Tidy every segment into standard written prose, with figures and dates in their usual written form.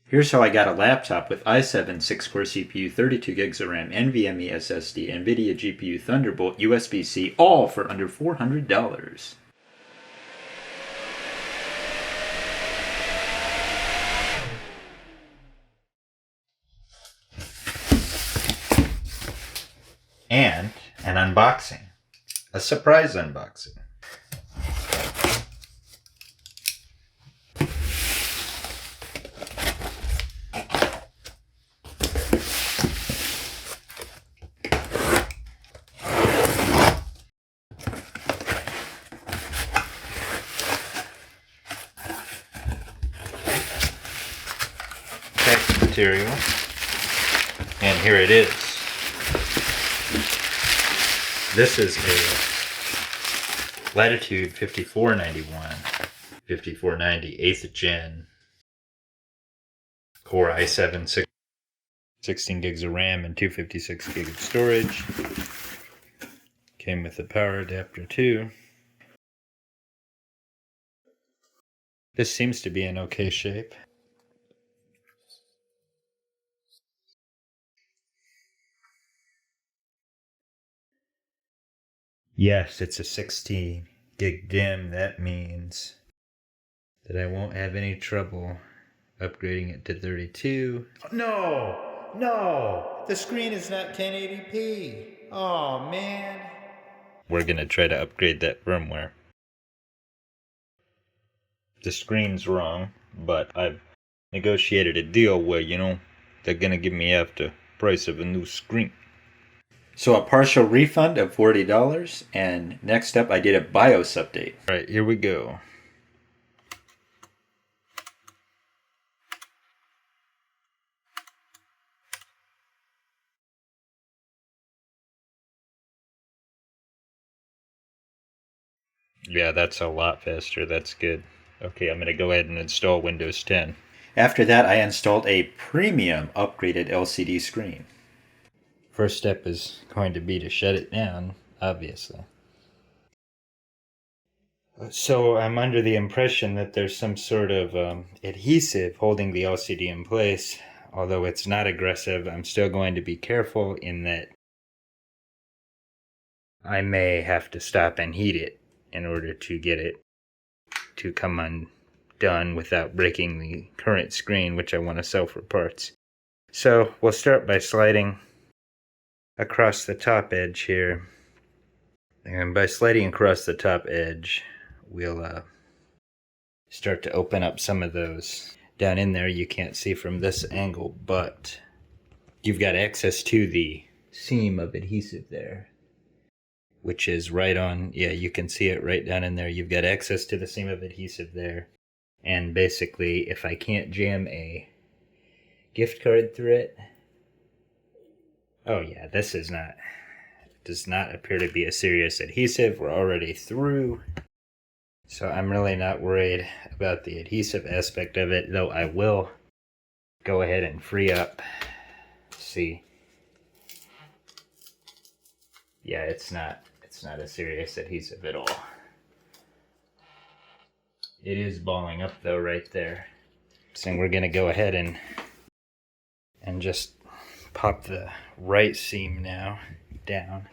Here's how I got a laptop with i7 6-core CPU, 32 gigs of RAM, NVMe SSD, nVidia GPU, Thunderbolt, USB-C, all for under $400. And an unboxing. A surprise unboxing. Text material. And here it is. This is a Latitude 5491, 5490 8th gen Core i7 16 gigs of RAM and 256 gigs of storage. Came with the power adapter too. This seems to be in okay shape. Yes, it's a 16 gig DIMM. That means that I won't have any trouble upgrading it to 32. No! The screen is not 1080p. Oh man. We're gonna try to upgrade that firmware. The screen's wrong, but I've negotiated a deal where, they're gonna give me half the price of a new screen. So a partial refund of $40, and next up I did a BIOS update. Alright, here we go. Yeah, that's a lot faster. That's good. Okay, I'm going to go ahead and install Windows 10. After that, I installed a premium upgraded LCD screen. First step is going to be to shut it down, obviously. So I'm under the impression that there's some sort of adhesive holding the LCD in place. Although it's not aggressive, I'm still going to be careful in that I may have to stop and heat it in order to get it to come undone without breaking the current screen, which I want to sell for parts. So we'll start by sliding across the top edge here. And by sliding across the top edge, we'll start to open up some of those. Down in there you can't see from this angle, but you've got access to the seam of adhesive there, which is right on, yeah, you can see it right down in there. You've got access to the seam of adhesive there. And basically, if I can't jam a gift card through it, oh yeah, this is not, does not appear to be a serious adhesive. We're already through. So I'm really not worried about the adhesive aspect of it, though I will go ahead and free up. See. Yeah, it's not a serious adhesive at all. It is balling up though right there. So we're gonna go ahead and just pop the right seam now down.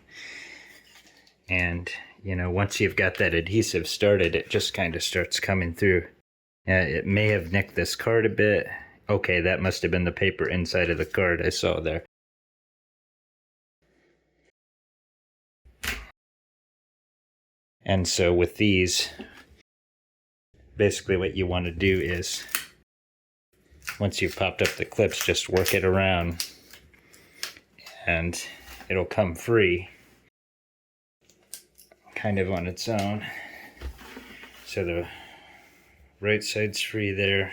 And once you've got that adhesive started, it just kind of starts coming through. It may have nicked this card a bit. Okay, that must have been the paper inside of the card I saw there. And so with these, basically what you want to do is, once you've popped up the clips, just work it around and it'll come free kind of on its own. So the right side's free there.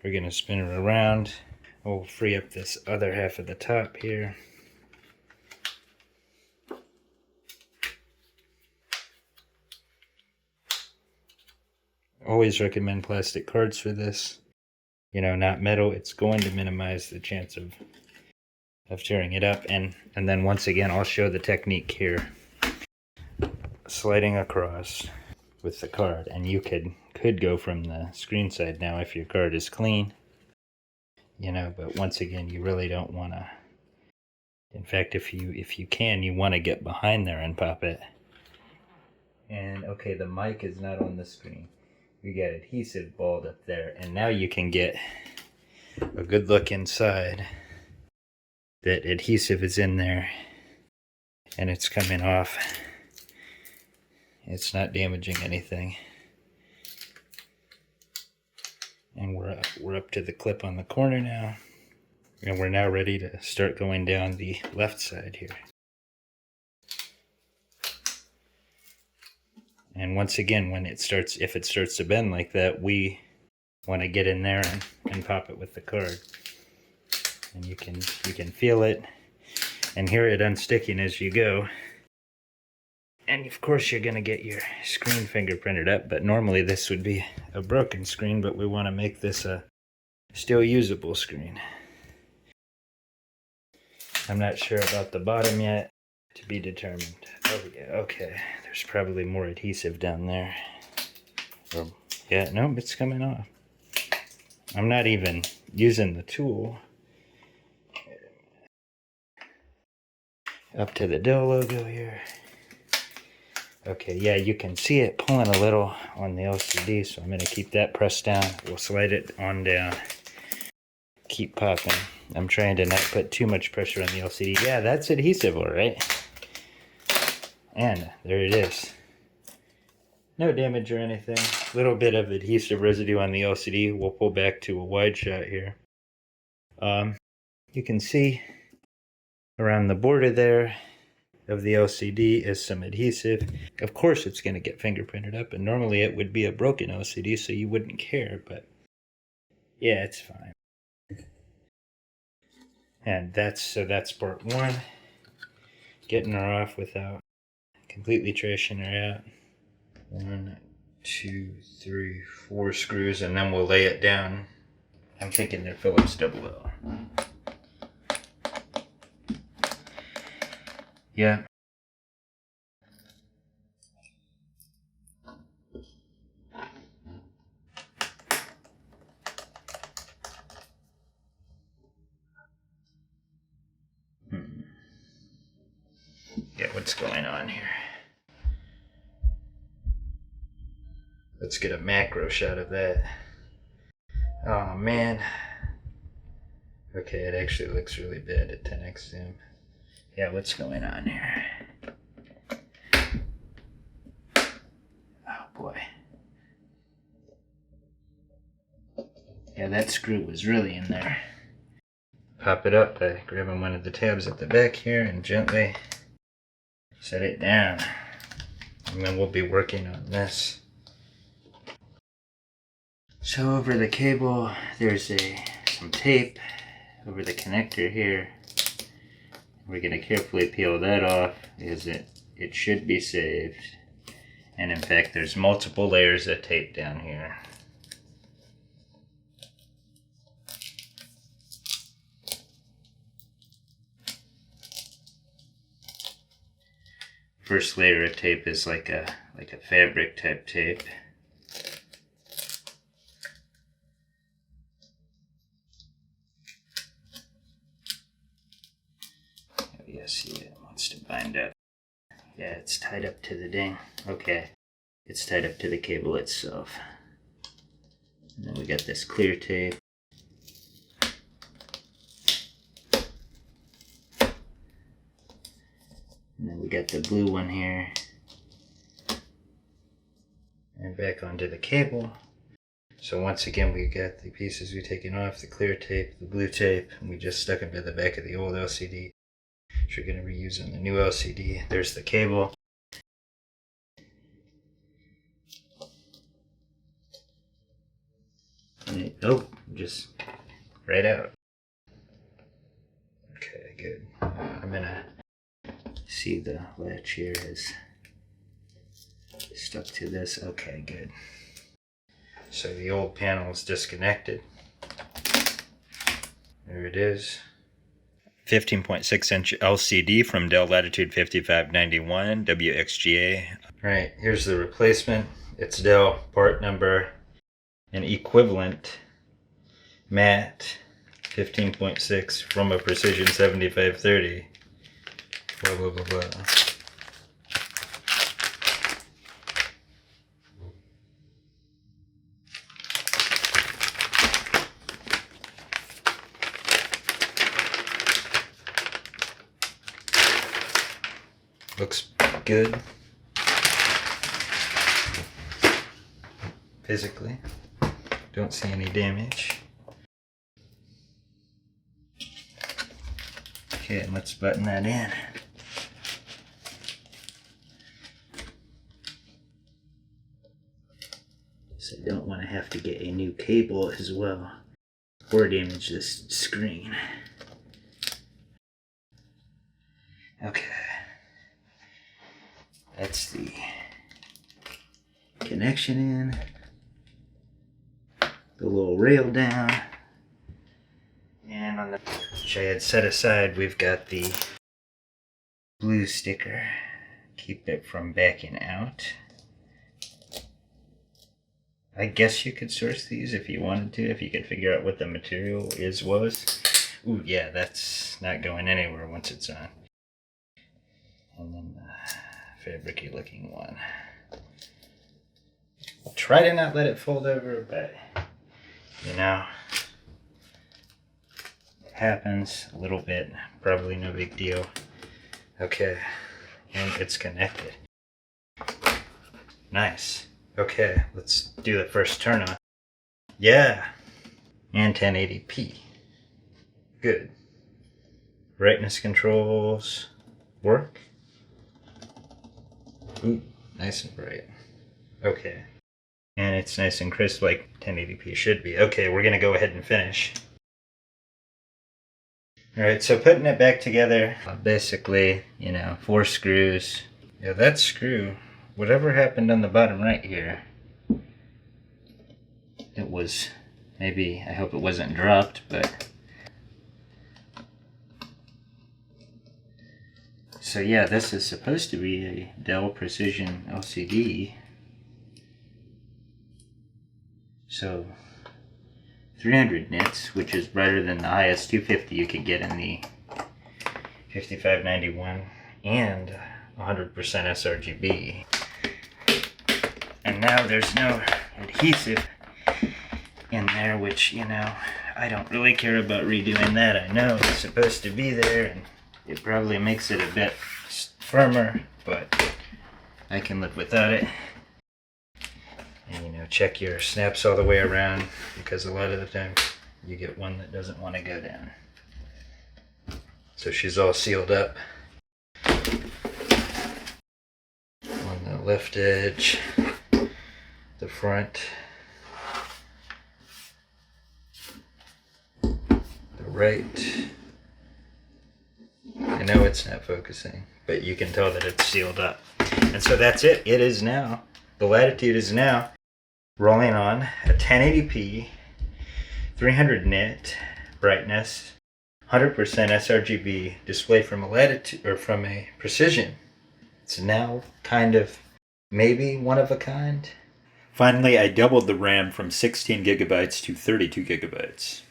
We're going to spin it around. We'll free up this other half of the top here. Always recommend plastic cards for this. Not metal. It's going to minimize the chance of tearing it up. And then once again, I'll show the technique here. Sliding across with the card, and you could go from the screen side now if your card is clean. you know, but once again, you really don't want to. In fact, if you can, you want to get behind there and pop it. And okay, the mic is not on the screen. We got adhesive balled up there, and now you can get a good look inside. That adhesive is in there, and it's coming off. It's not damaging anything. And we're up to the clip on the corner now, and we're now ready to start going down the left side here. And once again, if it starts to bend like that, we want to get in there and pop it with the card. And you can feel it and hear it unsticking as you go. And of course you're going to get your screen fingerprinted up, but normally this would be a broken screen, but we want to make this a still usable screen. I'm not sure about the bottom yet, to be determined. Oh yeah, okay. There's probably more adhesive down there. Or, yeah, no, it's coming off. I'm not even using the tool. Up to the Dell logo here. Okay, yeah, you can see it pulling a little on the LCD, so I'm going to keep that pressed down. We'll slide it on down. Keep popping. I'm trying to not put too much pressure on the LCD. Yeah, that's adhesive, all right. And there it is. No damage or anything. A little bit of adhesive residue on the LCD. We'll pull back to a wide shot here. You can see around the border there of the LCD is some adhesive. Of course it's going to get fingerprinted up, and normally it would be a broken LCD, so you wouldn't care, but yeah, it's fine. And that's part one. Getting her off without completely trashing her out. 1, 2, 3, 4 screws, and then we'll lay it down. I'm thinking they're Philips LP156WF6 Yeah. Yeah, what's going on here? Let's get a macro shot of that. Oh man. Okay, it actually looks really bad at 10x zoom. Yeah, what's going on here? Oh boy. Yeah, that screw was really in there. Pop it up by grabbing one of the tabs at the back here and gently set it down. And then we'll be working on this. So over the cable, there's some tape over the connector here. We're going to carefully peel that off because it should be saved. And in fact, there's multiple layers of tape down here. First layer of tape is like a fabric type tape. See, it wants to bind up. Yeah, it's tied up to the ding. Okay, it's tied up to the cable itself. And then we got this clear tape. And then we got the blue one here. And back onto the cable. So once again, we got the pieces we've taken off, the clear tape, the blue tape, and we just stuck them to the back of the old LCD. Which we're going to reuse on the new LCD. There's the cable. And just right out. Okay, good. I'm going to see the latch here is stuck to this. Okay, good. So the old panel is disconnected. There it is. 15.6 inch LCD from Dell Latitude 5591 WXGA. Right, here's the replacement. It's Dell part number and equivalent matte 15.6 from a Precision 7530. Blah, blah, blah, blah. Looks good. Physically, don't see any damage. Okay, and let's button that in. So I don't want to have to get a new cable as well, or damage this screen. Okay. That's the connection in. The little rail down. And on the, which I had set aside, we've got the blue sticker. Keep it from backing out. I guess you could source these if you wanted to, if you could figure out what the material was. Ooh, yeah, that's not going anywhere once it's on. And then the fabricy looking one. I'll try to not let it fold over, but you know, it happens a little bit, probably no big deal. Okay, and it's connected. Nice. Okay, let's do the first turn on. Yeah, and 1080p. Good. Brightness controls work. Ooh, nice and bright. Okay. And it's nice and crisp like 1080p should be. Okay, we're gonna go ahead and finish. Alright, so putting it back together, basically, you know, 4 screws. Yeah, that screw, whatever happened on the bottom right here, it was, maybe, I hope it wasn't dropped, but. So yeah, this is supposed to be a Dell Precision LCD. So 300 nits, which is brighter than the highest 250 you could get in the 5591, and 100% SRGB. And now there's no adhesive in there, which, you know, I don't really care about redoing that. I know it's supposed to be there, and it probably makes it a bit firmer, but I can live without it. And, you know, check your snaps all the way around, because a lot of the time you get one that doesn't want to go down. So she's all sealed up on the left edge, the front, the right. I know it's not focusing, but you can tell that it's sealed up. And so that's it. It is now, the Latitude is now rolling on a 1080p, 300 nit brightness, 100% sRGB display from a Latitude, or from a Precision. It's now kind of maybe one of a kind. Finally, I doubled the RAM from 16 gigabytes to 32 gigabytes.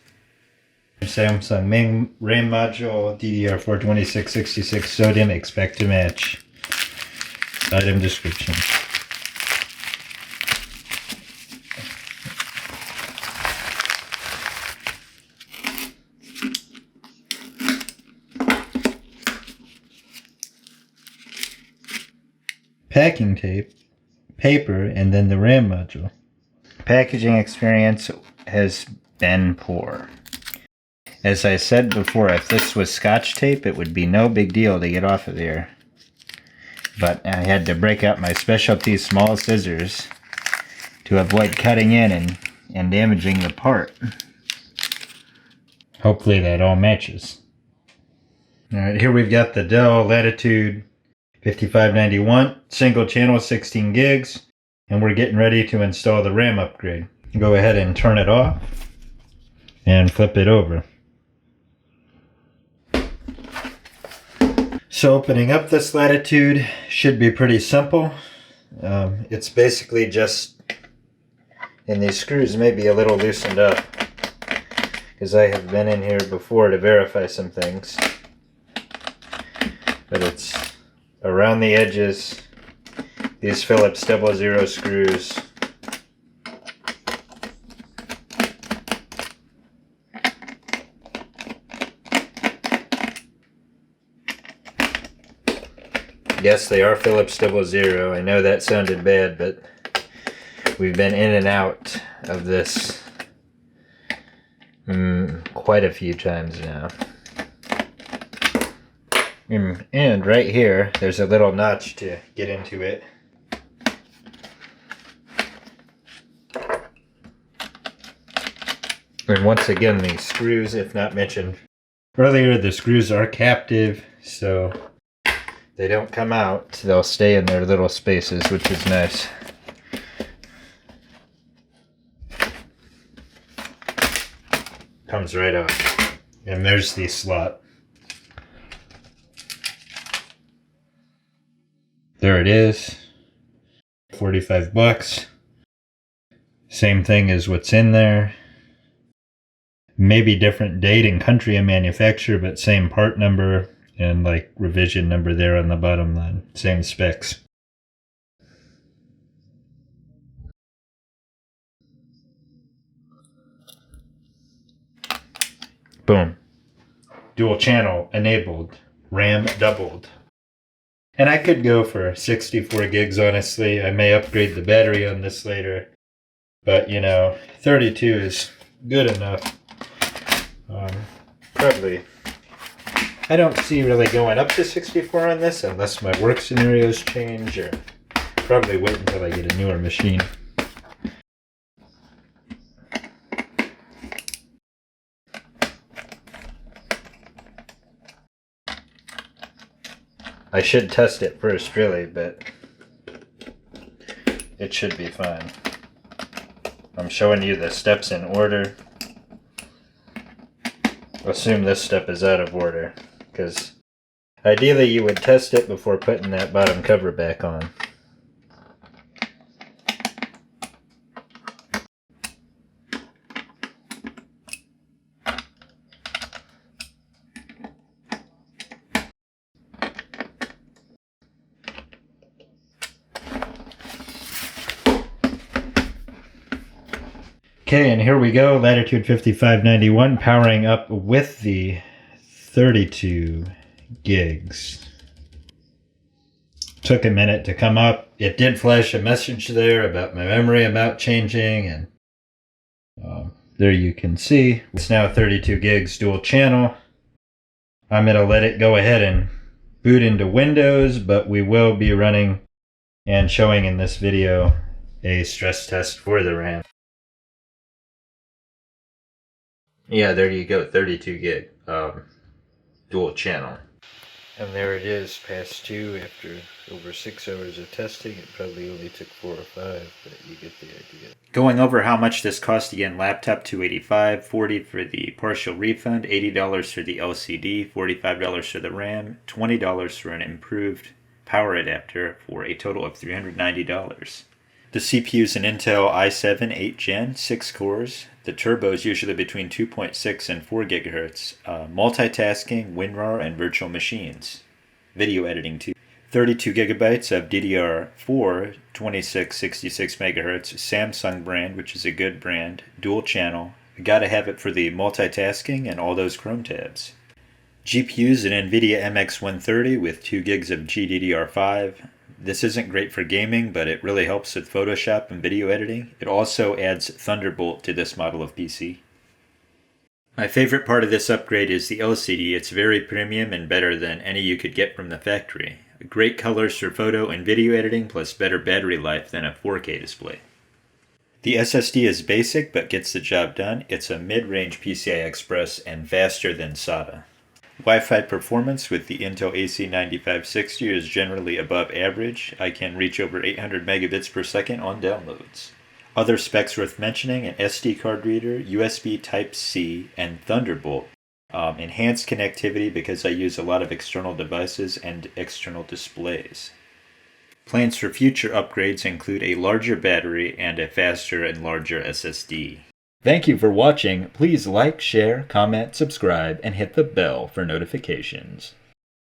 Samsung main RAM module, DDR4 2666, SO-DIMM, expect to match. Item description. Packing tape, paper, and then the RAM module. Packaging experience has been poor. As I said before, if this was Scotch tape, it would be no big deal to get off of there. But I had to break out my specialty small scissors to avoid cutting in and damaging the part. Hopefully that all matches. Alright, here we've got the Dell Latitude 5591, single channel, 16 gigs, and we're getting ready to install the RAM upgrade. Go ahead and turn it off and flip it over. So opening up this Latitude should be pretty simple. It's basically just, and these screws may be a little loosened up, because I have been in here before to verify some things. But it's around the edges, these Philips 00 screws. Yes, they are Philips 00. I know that sounded bad, but we've been in and out of this quite a few times now. And right here, there's a little notch to get into it. And once again, these screws, if not mentioned earlier, the screws are captive, so they don't come out. They'll stay in their little spaces, which is nice. Comes right off. And there's the slot. There it is. 45 bucks. Same thing as what's in there. Maybe different date and country of manufacture, but same part number and like revision number there on the bottom line. Same specs. Boom. Dual channel enabled. RAM doubled. And I could go for 64 gigs, honestly. I may upgrade the battery on this later. But, you know, 32 is good enough. Probably. I don't see really going up to 64 on this unless my work scenarios change, or probably wait until I get a newer machine. I should test it first, really, but it should be fine. I'm showing you the steps in order. Assume this step is out of order, because ideally you would test it before putting that bottom cover back on. Okay, and here we go, Latitude 5591 powering up with the 32 gigs. Took a minute to come up. It did flash a message there about my memory amount changing, and there you can see it's now 32 gigs dual channel. I'm going to let it go ahead and boot into Windows, but we will be running and showing in this video a stress test for the RAM. Yeah, there you go, 32 gig dual channel. And there it is, past 2 after over 6 hours of testing. It probably only took 4 or 5, but you get the idea. Going over how much this cost again: laptop $285, $40 for the partial refund, $80 for the LCD, $45 for the RAM, $20 for an improved power adapter, for a total of $390. The CPU is an Intel i7 8th Gen, 6 cores. The turbo is usually between 2.6 and 4 GHz. Multitasking, WinRAR, and virtual machines. Video editing too. 32 gigabytes of DDR4 2666 MHz Samsung brand, which is a good brand. Dual channel. Gotta have it for the multitasking and all those Chrome tabs. GPUs an nVidia MX130 with 2 gigs of GDDR5. This isn't great for gaming, but it really helps with Photoshop and video editing. It also adds Thunderbolt to this model of PC. My favorite part of this upgrade is the LCD. It's very premium and better than any you could get from the factory. Great colors for photo and video editing, plus better battery life than a 4K display. The SSD is basic, but gets the job done. It's a mid-range PCI Express and faster than SATA. Wi-Fi performance with the Intel AC9560 is generally above average. I can reach over 800 megabits per second on downloads. Other specs worth mentioning: an SD card reader, USB Type-C, and Thunderbolt. Enhanced connectivity because I use a lot of external devices and external displays. Plans for future upgrades include a larger battery and a faster and larger SSD. Thank you for watching. Please like, share, comment, subscribe, and hit the bell for notifications.